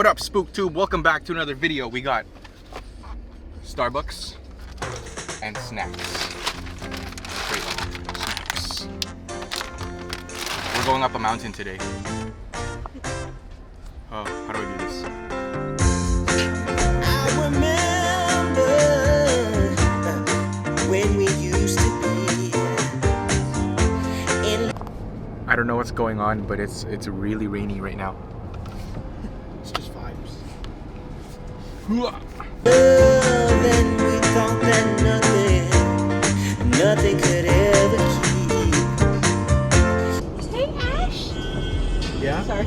What up, SpookTube? Welcome back to another video. We got Starbucks and snacks. Wait, snacks. We're going up a mountain today. Oh, how do I do this? I remember when we used to be in. I don't know what's going on, but it's really rainy right now. It's just vibes. Then we thought that nothing could ever keep. Hey, Ash. Yeah? Sorry.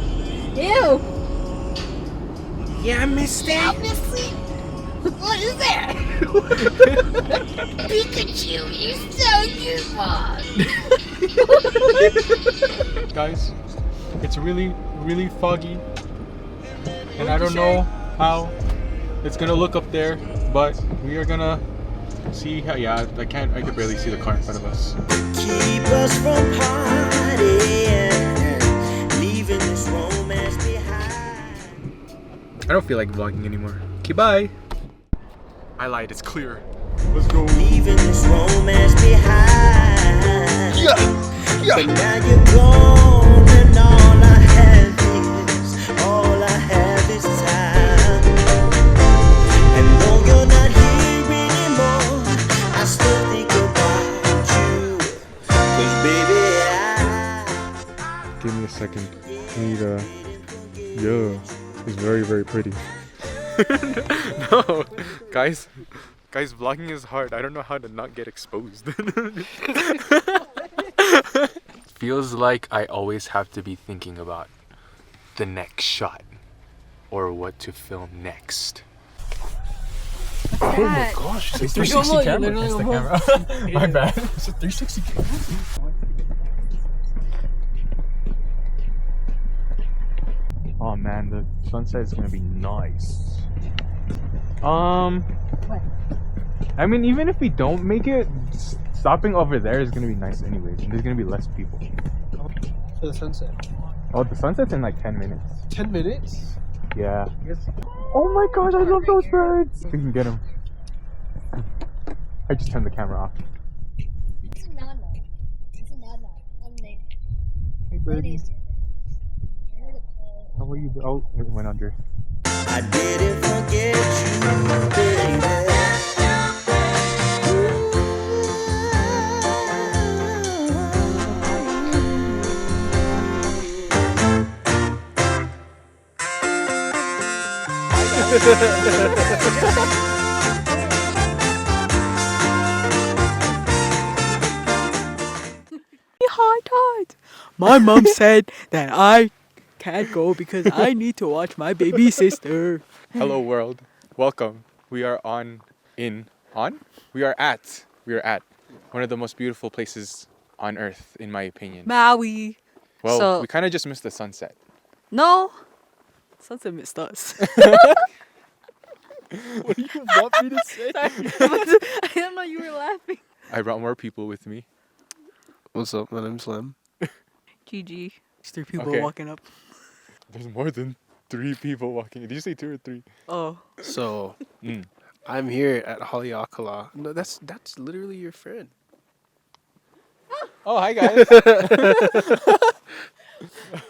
Ew. Yeah, I missed that. Obviously. What is that? Pikachu, you're so cute, Guys, it's really foggy, and I don't know how it's gonna look up there, but we are gonna see how. Yeah, I could barely see the car in front of us. Keep us from partying, leaving this romance behind. I don't feel like vlogging anymore. Okay, bye. I lied, it's clear. Let's go. Leaving this romance behind. Yeah. But now you're gone, and all I have is time. And though you're not here anymore, I still think about you. 'Cause baby, Give me a second. I need yeah, it's very pretty. No, guys, vlogging is hard. I don't know how to not get exposed. Feels like I always have to be thinking about the next shot or what to film next. Oh my gosh, it's a 360 camera. It's the camera. My bad. It's a 360 camera. Oh man, the sunset is gonna be nice. I mean, even if we don't make it, stopping over there is gonna be nice anyways. There's gonna be less people. For the sunset. Oh, the sunset's in like 10 minutes. 10 minutes? Yeah. Oh my gosh, I love those birds! We can get them. I just turned the camera off. It's a nana. Hey birdie. How are you? Oh, it went under. I didn't forget you, baby. High tides. My mom said that I can't go because I need to watch my baby sister. Hello world, welcome. We are We are at one of the most beautiful places on earth, in my opinion. Maui. Well, So- we kind of just missed the sunset. No. Sunset missed us. What do you want me to say? I didn't know you were laughing. I brought more people with me. What's up? My name's Slim. GG. There's 3 people Okay. walking up. There's more than 3 people walking. Did you say 2 or 3? Oh. So, Mm. I'm here at Haleakala. No, that's literally your friend. Oh, hi guys.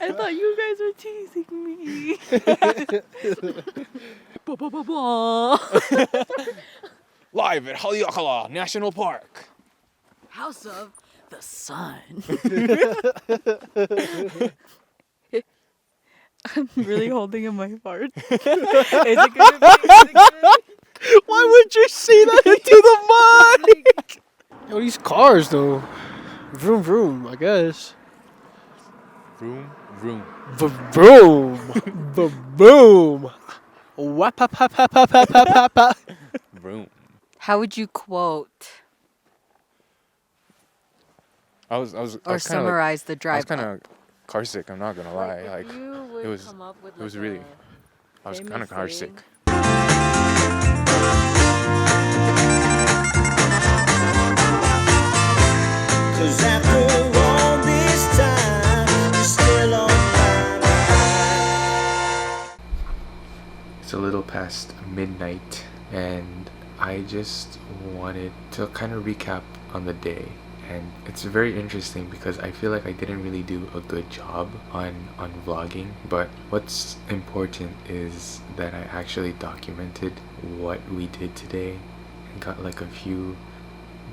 I thought you guys were teasing me. Live at Haleakala National Park. House of the Sun. I'm really holding in my fart. Is it gonna be? Why would you say that into the mic? Yo, these cars though. Vroom vroom, I guess. Vroom, vroom. Vroom. Boom. Wap-pa-pa-pa-pa-pa-pa-pa. Vroom. How would you quote I was or kind of summarize the I was drive? kind of car sick. I'm not gonna lie. Like you would it was- come up with it was like really- a I was famous kind of car saying. sick. 'Cause after all this time, you're still on my mind. It's a little past midnight, and I just wanted to kind of recap on the day. And it's very interesting because I feel like I didn't really do a good job on vlogging, but what's important is that I actually documented what we did today and got like a few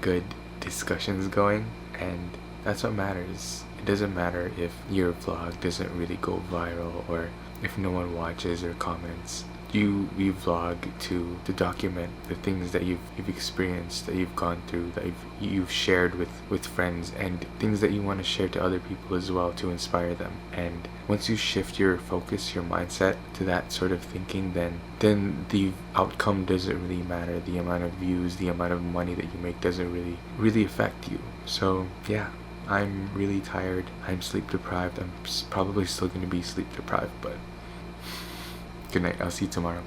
good discussions going, and that's what matters. It doesn't matter if your vlog doesn't really go viral or if no one watches or comments. You vlog to document the things that you've experienced, that you've gone through, that you've shared with friends, and things that you want to share to other people as well to inspire them. And once you shift your focus, your mindset to that sort of thinking, then the outcome doesn't really matter. The amount of views, the amount of money that you make doesn't really affect you. So yeah, I'm really tired. I'm sleep deprived. I'm probably still going to be sleep deprived, but good night. I'll see you tomorrow.